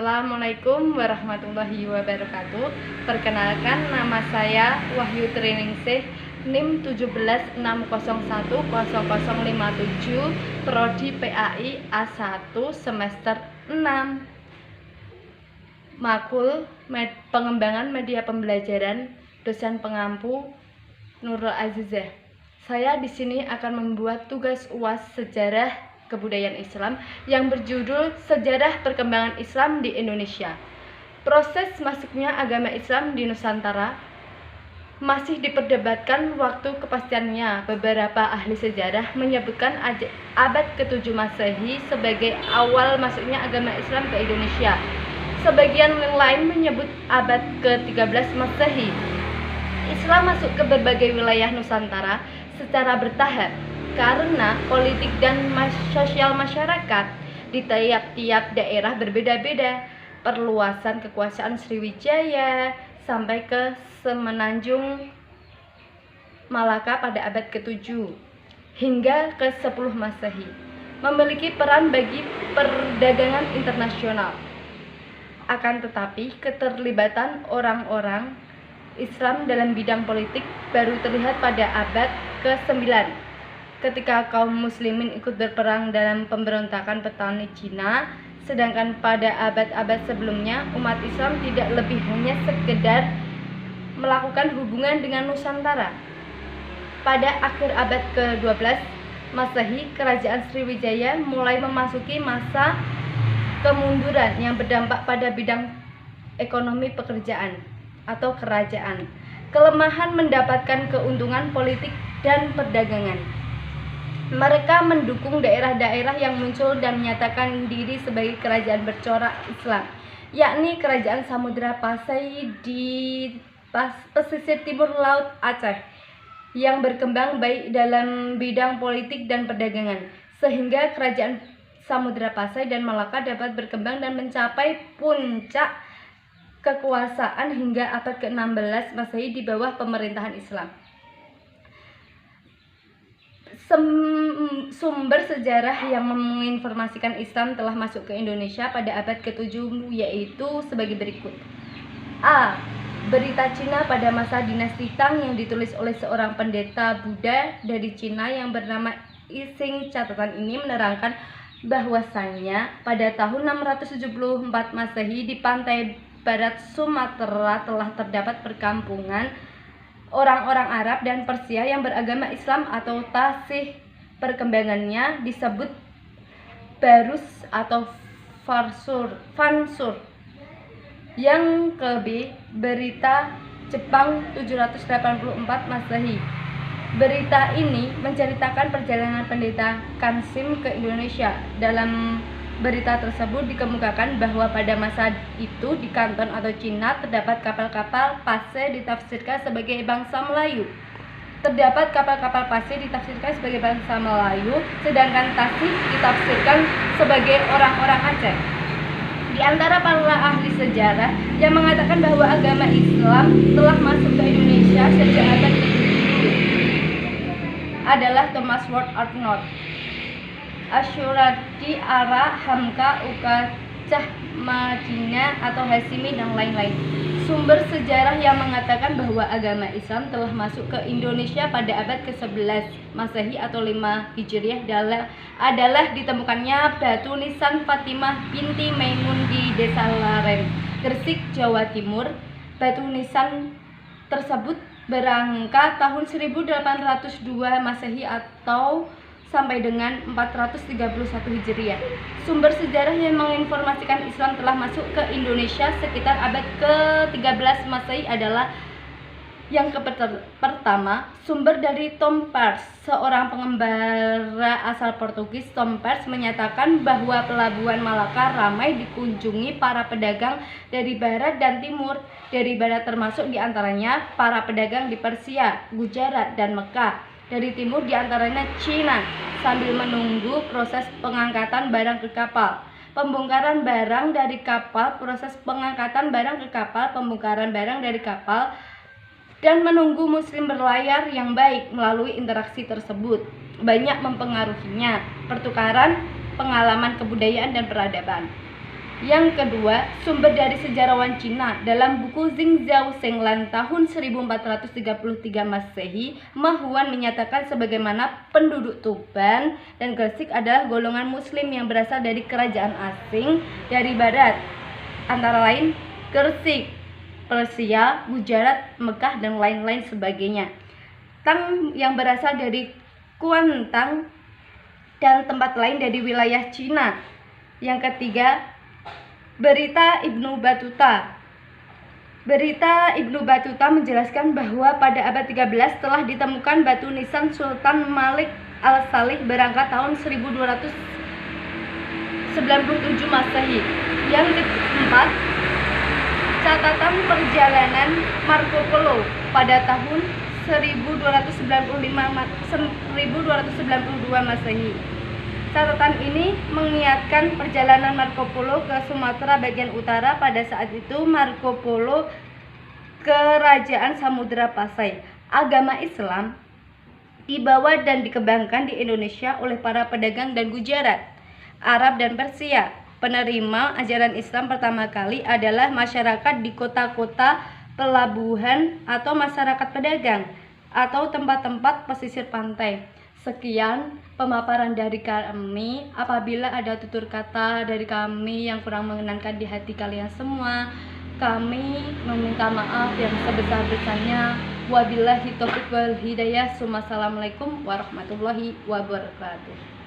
Assalamualaikum warahmatullahi wabarakatuh. Perkenalkan, nama saya Wahyu Triningsih, NIM 176010057, Prodi PAI A1 semester 6. Makul Pengembangan Media Pembelajaran, dosen pengampu Nurul Azizah. Saya di sini akan membuat tugas UAS sejarah kebudayaan Islam yang berjudul Sejarah Perkembangan Islam di Indonesia. Proses masuknya agama Islam di Nusantara masih diperdebatkan waktu kepastiannya. Beberapa ahli sejarah menyebutkan abad ke-7 Masehi sebagai awal masuknya agama Islam ke Indonesia. Sebagian lain menyebut abad ke-13 Masehi. Islam masuk ke berbagai wilayah Nusantara secara bertahap karena politik dan sosial masyarakat di tiap-tiap daerah berbeda-beda. Perluasan kekuasaan Sriwijaya sampai ke Semenanjung Malaka pada abad ke-7 hingga ke-10 Masehi memiliki peran bagi perdagangan internasional. Akan tetapi, keterlibatan orang-orang Islam dalam bidang politik baru terlihat pada abad ke-9 ketika kaum muslimin ikut berperang dalam pemberontakan petani Cina, sedangkan pada abad-abad sebelumnya umat Islam tidak lebih hanya sekedar melakukan hubungan dengan Nusantara. Pada akhir abad ke-12 Masehi, kerajaan Sriwijaya mulai memasuki masa kemunduran yang berdampak pada bidang ekonomi pekerjaan atau kerajaan. Kelemahan mendapatkan keuntungan politik dan perdagangan. Mereka mendukung daerah-daerah yang muncul dan menyatakan diri sebagai kerajaan bercorak Islam, yakni Kerajaan Samudra Pasai di pesisir timur Laut Aceh, yang berkembang baik dalam bidang politik dan perdagangan, sehingga Kerajaan Samudra Pasai dan Malaka dapat berkembang dan mencapai puncak kekuasaan hingga abad ke-16 Masehi di bawah pemerintahan Islam. Sumber sejarah yang menginformasikan Islam telah masuk ke Indonesia pada abad ke-7 yaitu sebagai berikut. A. Berita Cina pada masa dinasti Tang yang ditulis oleh seorang pendeta Buddha dari Cina yang bernama Ising. Catatan ini menerangkan bahwasanya pada tahun 674 Masehi di pantai barat Sumatera telah terdapat perkampungan orang-orang Arab dan Persia yang beragama Islam atau tasih. Perkembangannya disebut Barus atau Fansur. Yang ke B. Berita Jepang 784 Masehi. Berita ini menceritakan perjalanan pendeta Kansim ke Indonesia. Dalam berita tersebut dikemukakan bahwa pada masa itu di Kanton atau Cina terdapat kapal-kapal pasir ditafsirkan sebagai bangsa Melayu. Terdapat kapal-kapal pasir ditafsirkan sebagai bangsa Melayu, sedangkan tasih ditafsirkan sebagai orang-orang Aceh. Di antara para ahli sejarah yang mengatakan bahwa agama Islam telah masuk ke Indonesia sejak abad ke-7 adalah Thomas Ward Arnold, Asyuradi Ara, Hamka, Ukacah Madinah atau Hasimi, dan lain-lain. Sumber sejarah yang mengatakan bahwa agama Islam telah masuk ke Indonesia pada abad ke-11 Masehi atau 5 Hijriah adalah ditemukannya batu nisan Fatimah binti Maimun di Desa Lareng, Gresik, Jawa Timur. Batu nisan tersebut berangka tahun 1802 Masehi atau sampai dengan 431 Hijriah. Sumber sejarah yang menginformasikan Islam telah masuk ke Indonesia sekitar abad ke-13 Masehi adalah yang pertama, sumber dari Tom Peirce, seorang pengembara asal Portugis. Tom Peirce menyatakan bahwa pelabuhan Malaka ramai dikunjungi para pedagang dari barat dan timur. Dari barat termasuk diantaranya para pedagang di Persia, Gujarat, dan Mekah. Dari timur diantaranya Cina, sambil menunggu proses pengangkatan barang ke kapal, pembongkaran barang dari kapal, proses pengangkatan barang ke kapal, pembongkaran barang dari kapal, dan menunggu muslim berlayar yang baik. Melalui interaksi tersebut banyak mempengaruhinya pertukaran pengalaman kebudayaan dan peradaban. Yang kedua, sumber dari sejarawan Cina dalam buku Xingjiao Shenglan tahun 1433 Masehi, Ma Huan menyatakan sebagaimana penduduk Tuban dan Gresik adalah golongan muslim yang berasal dari kerajaan asing dari barat, antara lain Gresik, Persia, Gujarat, Mekah, dan lain-lain sebagainya. Tang yang berasal dari Kuantang dan tempat lain dari wilayah Cina. Yang ketiga, Berita Ibnu Batuta. Berita Ibnu Batuta menjelaskan bahwa pada abad 13 telah ditemukan batu nisan Sultan Malik Al-Salih berangkat tahun 1297 Masehi. Yang keempat, catatan perjalanan Marco Polo pada tahun 1292 Masehi. Catatan ini mengingatkan perjalanan Marco Polo ke Sumatera bagian utara. Pada saat itu Marco Polo Kerajaan Samudra Pasai. Agama Islam dibawa dan dikembangkan di Indonesia oleh para pedagang dan Gujarat, Arab dan Persia. Penerima ajaran Islam pertama kali adalah masyarakat di kota-kota pelabuhan atau masyarakat pedagang atau tempat-tempat pesisir pantai. Sekian pemaparan dari kami. Apabila ada tutur kata dari kami yang kurang mengenankan di hati kalian semua, kami meminta maaf yang sebesar-besarnya. Wabillahi taufiq wal hidayah. Assalamualaikum warahmatullahi wabarakatuh.